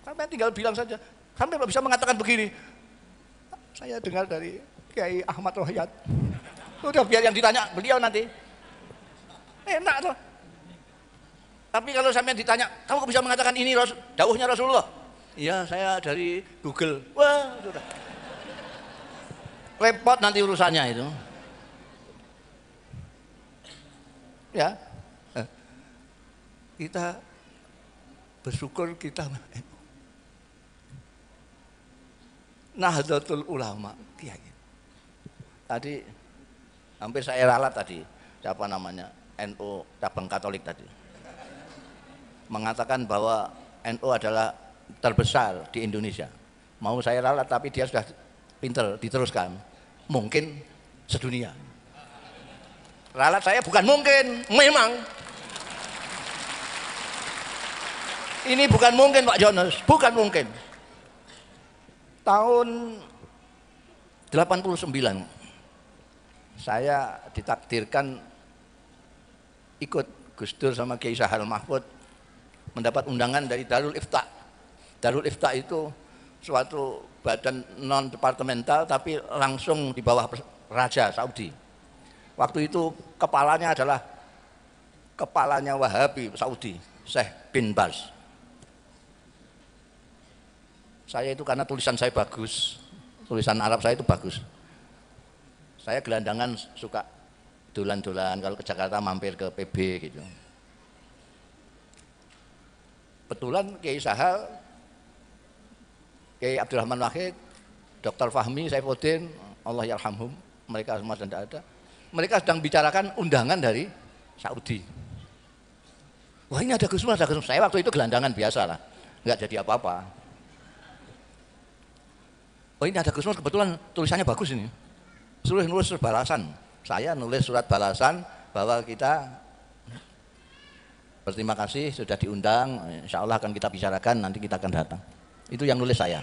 Sampai tinggal bilang saja, sampai bisa mengatakan begini. Saya dengar dari Kiai Ahmad Rohayat. Udah biar yang ditanya beliau nanti. Enak tuh. Tapi kalau sampai ditanya, kamu bisa mengatakan ini dawuhnya Rasulullah? Iya, saya dari Google. Wah, sudah. Repot nanti urusannya itu. Ya. Kita bersyukur kita Nahdlatul Ulama Kiai. Tadi hampir saya ralat tadi, siapa namanya? NU cabang Katolik tadi. Mengatakan bahwa NU adalah terbesar di Indonesia. Mau saya ralat tapi dia sudah pinter diteruskan. Mungkin sedunia. Ralat saya bukan mungkin, memang. Ini bukan mungkin Pak Jonas, bukan mungkin. Tahun 89 saya ditakdirkan ikut Gus Dur sama Kiai Sahal Mahfud mendapat undangan dari Darul Ifta. Darul Ifta itu suatu badan non departemental tapi langsung di bawah Raja Saudi. Waktu itu kepalanya adalah kepalanya Wahabi Saudi, Syekh bin Baz. Saya itu karena tulisan saya bagus, tulisan Arab saya itu bagus. Saya gelandangan suka dolan-dolan kalau ke Jakarta mampir ke PB gitu. Betulan Kiai Sahal, Kiai Abdurrahman Wahid, Dr. Fahmi, Saifuddin, Allah yarhamhum, mereka semua sudah ada. Mereka sedang bicarakan undangan dari Saudi. Wah ini ada Gus Mus, ada Gus Mus. Saya waktu itu gelandangan biasa lah, nggak jadi apa-apa. Oh ini ada Gus Mus, kebetulan tulisannya bagus ini. Suruh nulis balasan. Saya nulis surat balasan bahwa kita berterima kasih sudah diundang, insya Allah akan kita bicarakan, nanti kita akan datang. Itu yang nulis saya.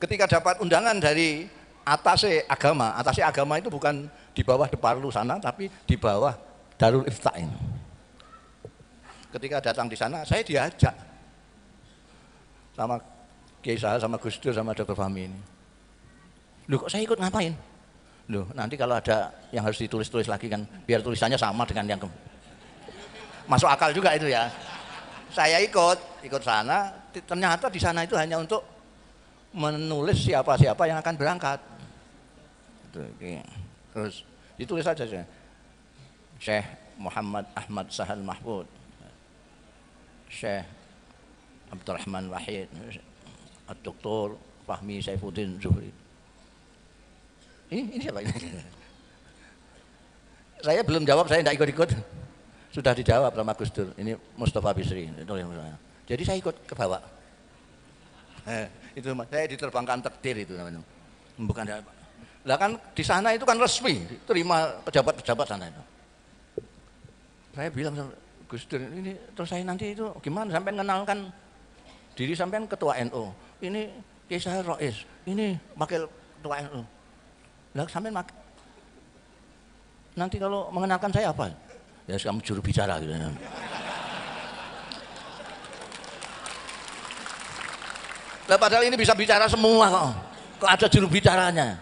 Ketika dapat undangan dari atase agama itu bukan di bawah Deparlu sana, tapi di bawah Darul Ifta ini. Ketika datang di sana, saya diajak sama Kiai Sahal, sama Gus Dur, sama Dr. Fahmi ini. Loh kok saya ikut ngapain? Loh nanti kalau ada yang harus ditulis-tulis lagi kan, biar tulisannya sama dengan yang masuk akal juga itu ya. Saya ikut sana, ternyata di sana itu hanya untuk menulis siapa-siapa yang akan berangkat. Terus ditulis saja Syekh Muhammad Ahmad Sahal Mahfud, Syekh Abdurrahman Wahid, Dr. Fahmi Saifuddin Zuhri. Ini siapa ini? Saya belum jawab, saya tidak ikut-ikut. Sudah dijawab sama Gus Dur. Ini Mustafa Bisri. Jadi saya ikut ke bawah. Itu saya diterbangkan takdir itu namanya. Bukan apa. Lah kan di sana itu kan resmi, terima pejabat-pejabat sana itu. Saya bilang sama Gus Dur, ini terus saya nanti itu gimana sampai mengenalkan diri sampean ketua NU. Ini Kiai Sahal Rois, ini wakil ketua NU. Lah sampean nanti kalau mengenalkan saya apa? Ya kamu juru bicara gitu. Lah padahal ini bisa bicara semua kok ada juru bicaranya.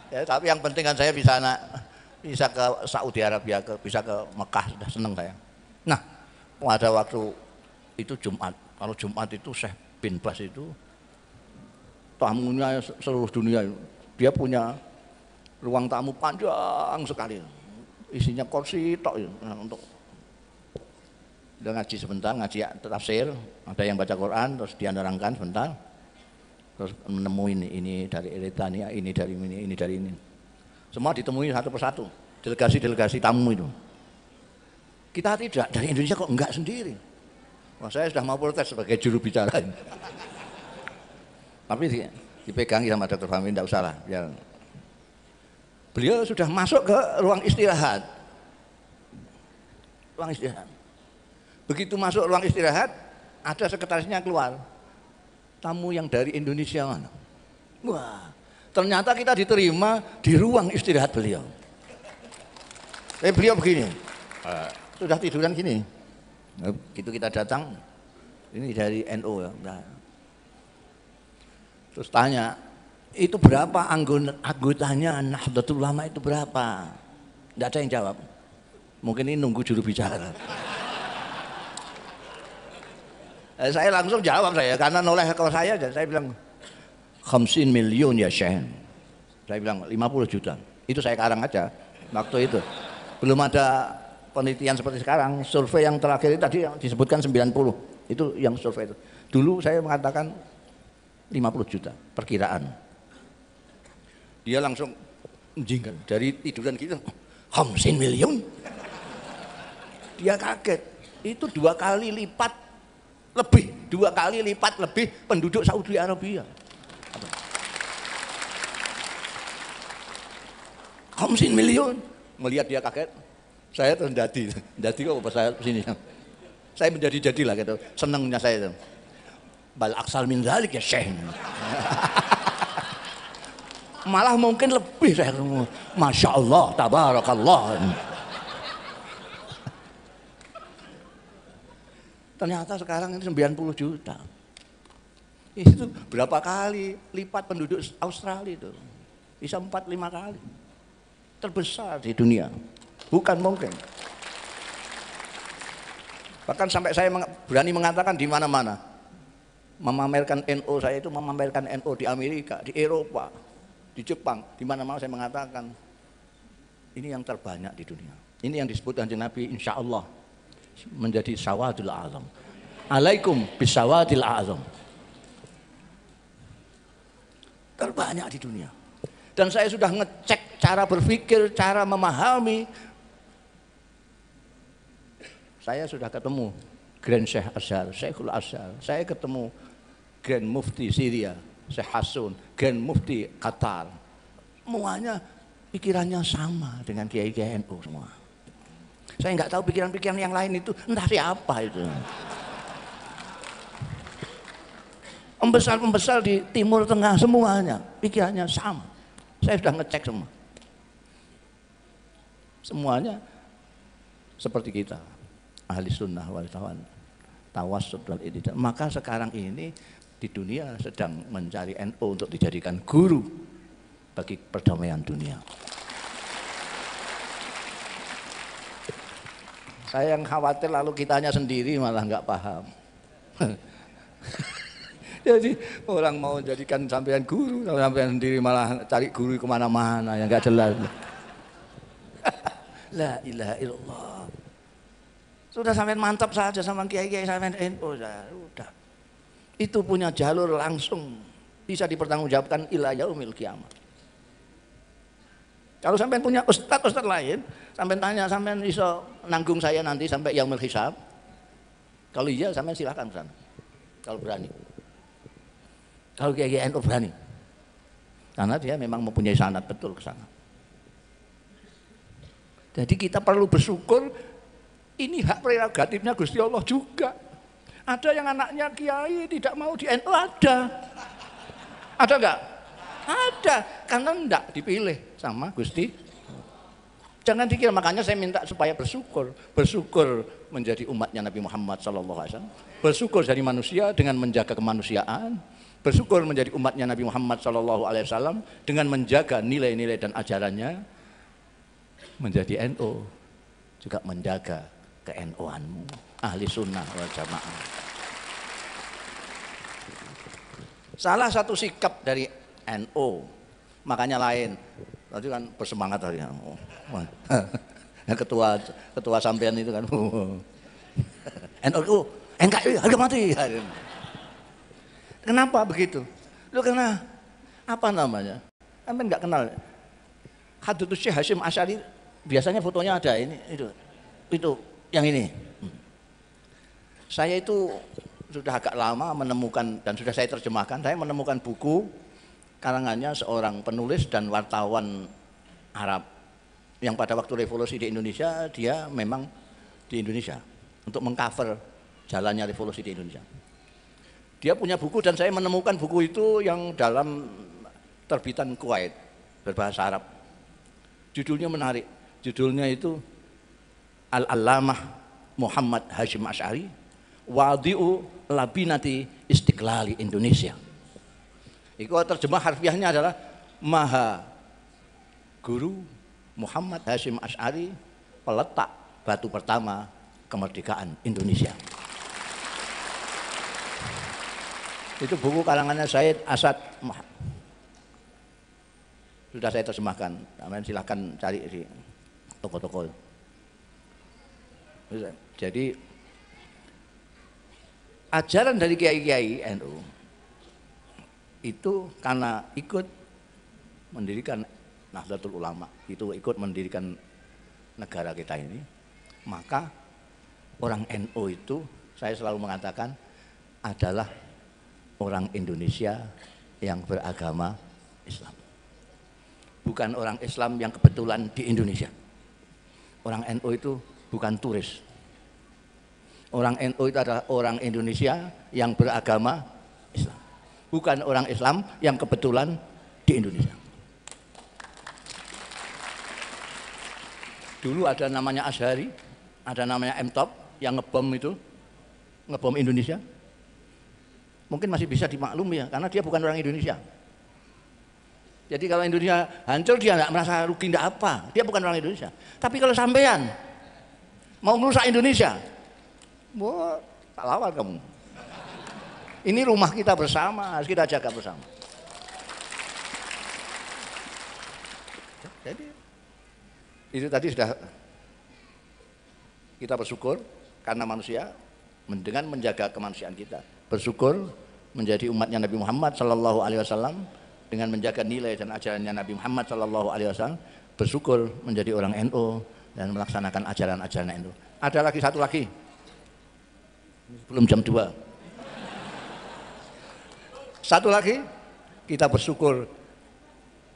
Ya, tapi yang penting kan saya bisa ke Saudi Arabia, bisa ke Mekah, sudah senang saya. Nah, pada waktu itu Jumat, kalau Jumat itu Syekh bin Baz itu tamunya seluruh dunia, dia punya ruang tamu panjang sekali, isinya kursi tok ya, untuk Udah ngaji sebentar, ngaji tafsir, ada yang baca Quran, terus dia nerangkan sebentar, terus menemuin ini dari Eritania, ini dari ini dari ini. Semua ditemui satu persatu, delegasi-delegasi tamu itu. Kita tidak, dari Indonesia kok enggak sendiri. Wah, saya sudah mau protes sebagai juru bicara. Tapi dipegangi sama Dr. Fahmi, tidak usah lah. Biar. Beliau sudah masuk ke ruang istirahat. Ruang istirahat. Begitu masuk ruang istirahat, ada sekretarisnya keluar. Tamu yang dari Indonesia mana? Wah, ternyata kita diterima di ruang istirahat beliau. Beliau begini, sudah tiduran gini. Begitu kita datang, ini dari NU ya. Terus tanya, itu berapa anggotanya Nahdlatul Ulama itu berapa? Tidak ada yang jawab. Mungkin ini nunggu juru bicara. Saya langsung jawab karena noleh ke saya bilang 50 miliar ya Syekh. Saya bilang 50 juta. Itu saya karang aja waktu itu. Belum ada penelitian seperti sekarang. Survei yang terakhir itu tadi yang disebutkan 90. Itu yang survei itu. Dulu saya mengatakan 50 juta perkiraan. Dia langsung menjingkan dari tiduran gitu. 50 miliar. Dia kaget. Itu 2 kali lipat lebih, 2 kali lipat lebih penduduk Saudi Arabia. 50 miliar. Melihat dia kaget, saya terjadi kok bahasa sini. Saya menjadi-jadilah gitu, senangnya saya itu. Bal aksal min dzalik ya Syekh. Malah mungkin lebih saya. Masya Allah, tabarakallah. Ternyata sekarang ini 90 juta. Itu berapa kali lipat penduduk Australia itu? Bisa 4-5 kali. Terbesar di dunia. Bukan mungkin. Bahkan sampai saya berani mengatakan di mana-mana. Memamerkan NU saya itu memamerkan NU di Amerika, di Eropa, di Jepang, di mana-mana saya mengatakan ini yang terbanyak di dunia. Ini yang disebut Kanjeng Nabi insya Allah menjadi sawadul azam. Alaikum bisawadil azam. Terbanyak di dunia. Dan saya sudah ngecek cara berpikir, cara memahami. Saya sudah ketemu Grand Syekh Azhar, Syekhul Azhar. Saya ketemu Grand Mufti Syria, Syekh Hasun, Grand Mufti Qatar. Semuanya pikirannya sama dengan kiai-kiai NU semua. Saya nggak tahu pikiran-pikiran yang lain itu entah siapa itu. Pembesar-pembesar di Timur Tengah semuanya pikirannya sama. Saya sudah ngecek semua. Semuanya seperti kita, ahli sunnah wal tawassut wal i'tidal. Maka sekarang ini di dunia sedang mencari NU untuk dijadikan guru bagi perdamaian dunia. Saya yang khawatir lalu kitanya sendiri malah nggak paham. Jadi orang mau jadikan sampean guru, sampean sendiri malah cari guru kemana-mana yang nggak jelas. La ilaha illallah. Sudah sampean mantap saja sama kiai-kiai sampean NU, sudah. Itu punya jalur langsung bisa dipertanggungjawabkan ila yaumil kiamat. Kalau sampean punya ustadz lain, sampean tanya, sampean bisa nanggung saya nanti sampai yaumul hisab? Kalau iya, sampean silakan ke sana. Kalau berani. Kalau kiai NU berani. Karena dia memang mempunyai sanad betul ke sana. Jadi kita perlu bersyukur, ini hak prerogatifnya Gusti Allah juga. Ada yang anaknya kiai tidak mau di NU, ada. Ada enggak? Ada, karena enggak dipilih sama Gusti. Jangan dikira, makanya saya minta supaya bersyukur menjadi umatnya Nabi Muhammad SAW, bersyukur dari manusia dengan menjaga kemanusiaan, bersyukur menjadi umatnya Nabi Muhammad SAW dengan menjaga nilai-nilai dan ajarannya, menjadi NU juga menjaga ke-NU-anmu, ahli sunnah wal jamaah. Salah satu sikap dari NU, makanya lain. Tadi kan bersemangat tadi. Ketua sampean itu kan. NU, NKRI harga mati. Kenapa begitu? Lu karena apa namanya? Anda nggak kenal. Hadratus Syekh Hasyim Asy'ari biasanya fotonya ada ini, itu yang ini. Saya itu sudah agak lama menemukan dan sudah saya terjemahkan. Saya menemukan buku karangannya seorang penulis dan wartawan Arab yang pada waktu revolusi di Indonesia dia memang di Indonesia untuk mengcover jalannya revolusi di Indonesia. Dia punya buku dan saya menemukan buku itu yang dalam terbitan Kuwait berbahasa Arab. Judulnya menarik. Judulnya itu Al-Allamah Muhammad Hasyim Asy'ari Wadi'u Labinati Istiqlali Indonesia. Itu terjemah harfiahnya adalah Maha Guru Muhammad Hasyim Asy'ari, peletak batu pertama kemerdekaan Indonesia. Itu buku karangannya Said Asad. Sudah saya terjemahkan. Silahkan cari di toko-toko. Jadi ajaran dari kiai-kiai NU itu karena ikut mendirikan Nahdlatul Ulama, itu ikut mendirikan negara kita ini, maka orang NU itu saya selalu mengatakan adalah orang Indonesia yang beragama Islam. Bukan orang Islam yang kebetulan di Indonesia. Orang NU itu bukan turis. Orang NU itu adalah orang Indonesia yang beragama Islam. Bukan orang Islam yang kebetulan di Indonesia. Dulu ada namanya Azhari, ada namanya M-Top yang ngebom itu, ngebom Indonesia. Mungkin masih bisa dimaklumi ya, karena dia bukan orang Indonesia. Jadi kalau Indonesia hancur dia nggak merasa rugi, nggak apa, dia bukan orang Indonesia. Tapi kalau sampean mau merusak Indonesia, wah, tak lawan kamu. Ini rumah kita bersama, harus kita jaga bersama. Jadi itu tadi sudah kita bersyukur karena manusia dengan menjaga kemanusiaan kita. Bersyukur menjadi umatnya Nabi Muhammad Sallallahu Alaihi Wasallam dengan menjaga nilai dan ajarannya Nabi Muhammad Sallallahu Alaihi Wasallam. Bersyukur menjadi orang NU dan melaksanakan ajaran-ajaran NU. Ada lagi satu lagi, belum jam 2. Satu lagi, kita bersyukur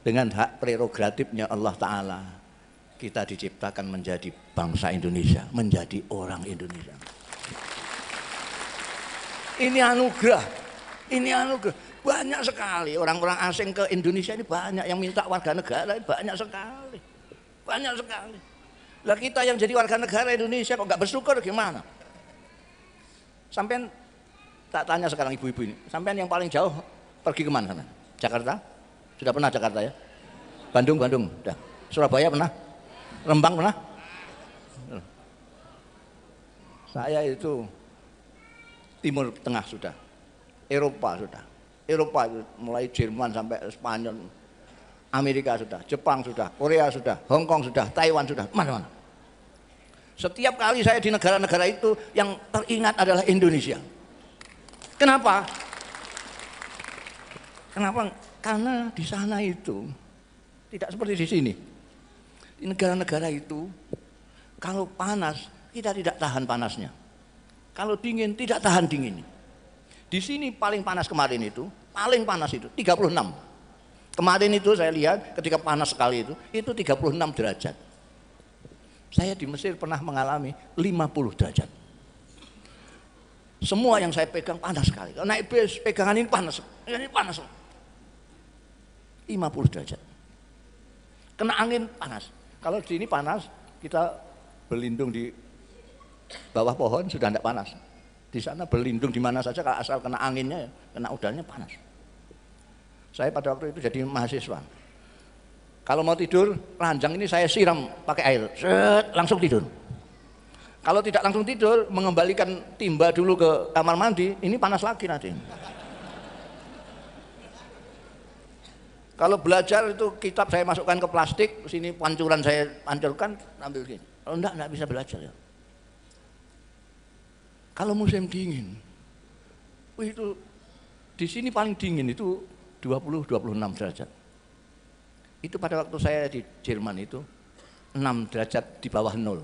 dengan hak prerogatifnya Allah Ta'ala. Kita diciptakan menjadi bangsa Indonesia, menjadi orang Indonesia. Ini anugerah, ini anugerah. Banyak sekali orang-orang asing ke Indonesia ini, banyak yang minta warga negara, banyak sekali. Banyak sekali. Lah kita yang jadi warga negara Indonesia kok nggak bersyukur gimana? Sampean tak tanya sekarang ibu-ibu ini, sampean yang paling jauh pergi kemana sana? Jakarta? Sudah pernah Jakarta ya? Bandung, sudah. Surabaya pernah? Rembang pernah? Saya itu Timur Tengah sudah, Eropa sudah. Eropa mulai Jerman sampai Spanyol, Amerika sudah, Jepang sudah, Korea sudah, Hong Kong sudah, Taiwan sudah, mana-mana. Setiap kali saya di negara-negara itu yang teringat adalah Indonesia. Kenapa? Kenapa? Karena di sana itu tidak seperti di sini. Di negara-negara itu kalau panas kita tidak tahan panasnya. Kalau dingin tidak tahan dinginnya. Di sini paling panas kemarin itu, paling panas itu 36. Kemarin itu saya lihat ketika panas sekali itu 36 derajat. Saya di Mesir pernah mengalami 50 derajat. Semua yang saya pegang panas sekali. Kalau naik bis pegangan ini panas. Ini panas. 50 derajat. Kena angin panas. Kalau di sini panas, kita berlindung di bawah pohon sudah tidak panas. Di sana berlindung di mana saja, kalau asal kena anginnya, kena udaranya panas. Saya pada waktu itu jadi mahasiswa. Kalau mau tidur, ranjang ini saya siram pakai air, set, langsung tidur. Kalau tidak langsung tidur, mengembalikan timba dulu ke kamar mandi, ini panas lagi nanti. Kalau belajar itu kitab saya masukkan ke plastik, sini pancuran saya hancurkan, ambil gini. Kalau enggak bisa belajar ya. Kalau musim dingin, itu di sini paling dingin itu 20-26 derajat. Itu pada waktu saya di Jerman itu 6 derajat di bawah nol.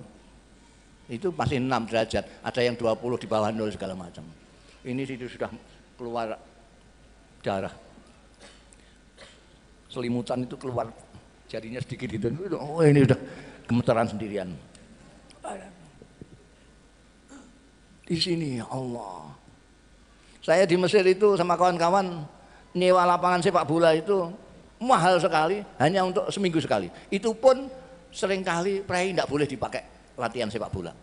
Itu masih 6 derajat, ada yang 20 di bawah nol segala macam. Ini itu sudah keluar darah. Selimutan itu keluar jadinya sedikit itu. Oh ini udah gemetaran sendirian. Di sini ya Allah. Saya di Mesir itu sama kawan-kawan nyewa lapangan sepak bola itu mahal sekali, hanya untuk seminggu sekali. Itu pun seringkali prei tidak boleh dipakai latihan sepak bola.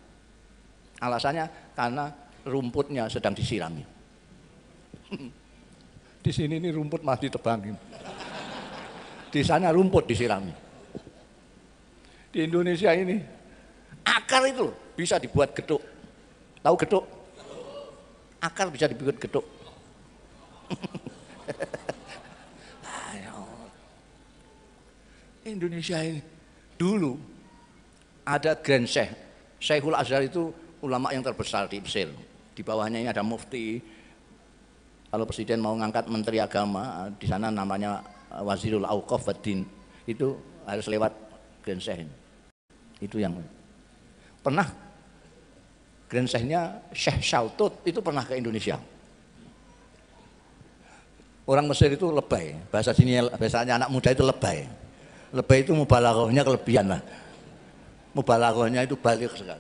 Alasannya karena rumputnya sedang disirami. Di sini ini rumput masih ditebangin. Di sana rumput disirami. Di Indonesia ini akar itu bisa dibuat geduk. Tahu geduk? Akar bisa dibuat geduk. Indonesia ini dulu ada Grand Syekh, Syekhul Azhar itu ulama yang terbesar di Mesir. Di bawahnya ini ada mufti. Kalau presiden mau ngangkat menteri agama, di sana namanya Wazirul Auqaf Waddin. Itu harus lewat Grand Syekh. Itu yang pernah Grand Syekhnya Syekh Shaltut itu pernah ke Indonesia. Orang Mesir itu lebay, bahasanya anak muda itu lebay. Lebay itu mubalaghahnya kelebihan lah. Mubalaghahnya itu balik sekali.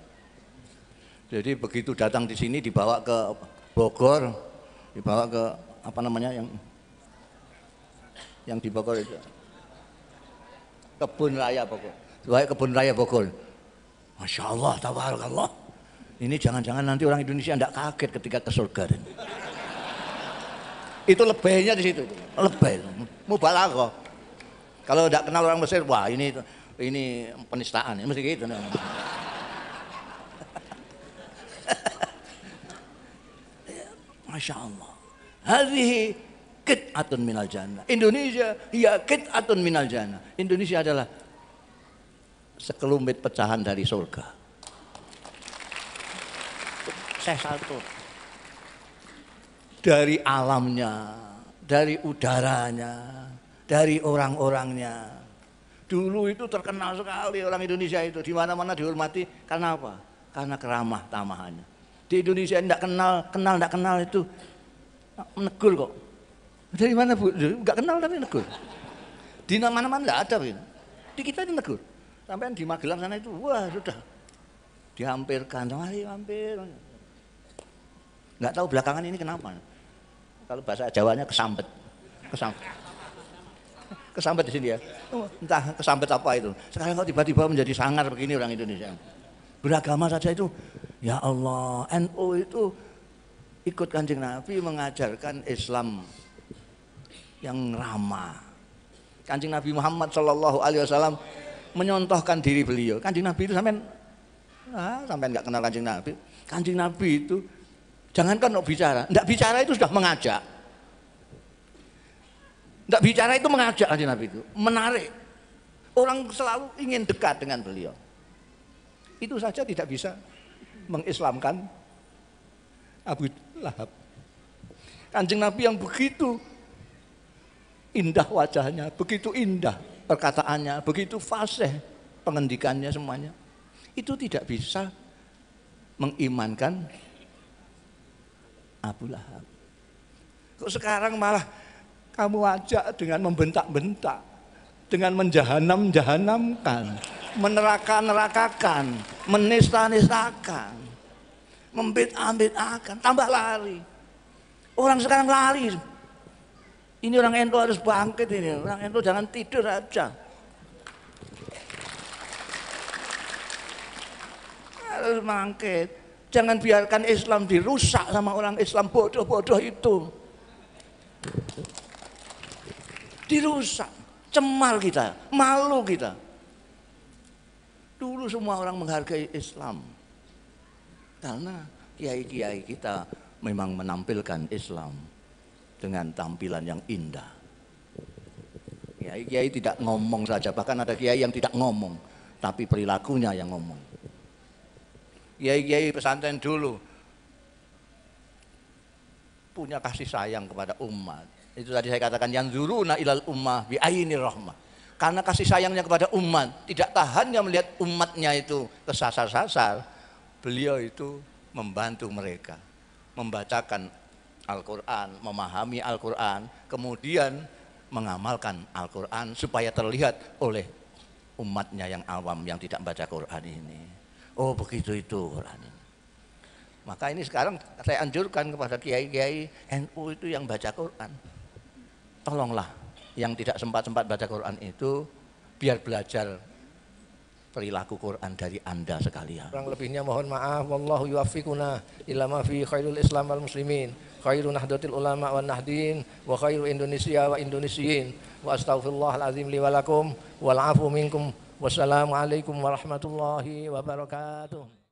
Jadi begitu datang di sini dibawa ke Bogor, dibawa ke apa namanya yang di Bogor itu Kebun Raya Bogor. Dibawa Kebun Raya Bogor. Masya Allah, tabarakallah. Ini jangan-jangan nanti orang Indonesia tidak kaget ketika ke surga. Itu lebaynya di situ. Lebay, mubalaghah. Kalau tidak kenal orang Mesir, wah ini penistaan, mesti gitu. Masya Allah. Hadhihi qit'atun minal jannah. Indonesia, ya qit'atun minal jannah. Indonesia adalah sekelumit pecahan dari surga. Saya satu. Dari alamnya, dari udaranya, dari orang-orangnya. Dulu itu terkenal sekali orang Indonesia itu, di mana-mana dihormati. Karena apa? Karena keramah tamahannya. Di Indonesia tidak kenal itu menegur kok. Dari mana Bu? Enggak kenal tapi negur. Di mana-mana enggak ada, Bu. Di kita ini negur. Sampai di Magelang sana itu, wah sudah dihampirkan, mari hampir. Enggak tahu belakangan ini kenapa. Kalau bahasa Jawanya kesambet. Kesambet di sini ya. Entah kesambet apa itu. Sekarang kok tiba-tiba menjadi sangar begini orang Indonesia. Beragama saja itu, ya Allah, NU itu ikut Kanjeng Nabi mengajarkan Islam yang ramah. Kanjeng Nabi Muhammad Shallallahu Alaihi Wasallam menyontohkan diri beliau. Kanjeng Nabi itu sampai nggak kenal Kanjeng Nabi. Kanjeng Nabi itu jangankan mau bicara, nggak bicara itu sudah mengajak. Nggak bicara itu mengajak Kanjeng Nabi itu, menarik. Orang selalu ingin dekat dengan beliau. Itu saja tidak bisa mengislamkan Abu Lahab. Kanjeng Nabi yang begitu indah wajahnya, begitu indah perkataannya, begitu fasih pengendikannya semuanya, itu tidak bisa mengimankan Abu Lahab. Kok sekarang malah kamu ajak dengan membentak-bentak, dengan menjahanam-jahanamkan, meneraka-nerakakan, menista-nistakan, membid'ah-bid'ahkan, tambah lari. Orang sekarang lari. Ini orang NU harus bangkit ini. Orang NU jangan tidur aja. Harus bangkit. Jangan biarkan Islam dirusak sama orang Islam bodoh-bodoh itu. Dirusak, cemar kita, malu kita. Dulu semua orang menghargai Islam. Karena kiai-kiai kita memang menampilkan Islam dengan tampilan yang indah. Kiai-kiai tidak ngomong saja, bahkan ada kiai yang tidak ngomong, tapi perilakunya yang ngomong. Kiai-kiai pesantren dulu punya kasih sayang kepada umat. Itu tadi saya katakan yanzuruna ilal ummah bi ainir rahmah. Karena kasih sayangnya kepada umat, tidak tahannya melihat umatnya itu kesasar-sasar, beliau itu membantu mereka membacakan Al-Quran, memahami Al-Quran, kemudian mengamalkan Al-Quran supaya terlihat oleh umatnya yang awam yang tidak membaca Quran ini. Oh begitu itu Quran ini. Maka ini sekarang saya anjurkan kepada kiai-kiai NU itu yang baca Quran. Tolonglah yang tidak sempat-sempat baca Quran itu biar belajar perilaku Quran dari Anda sekalian. Kurang lebihnya mohon maaf. Wallahu yuwaffiquna ila ma fi khairul Islam wal muslimin, khairu nahdlatil ulama wan nahdin, wa khairu Indonesia wa Indonesiyin. Wa astaghfirullahal azim li wa lakum wal afu minkum. Wassalamualaikum warahmatullahi wabarakatuh.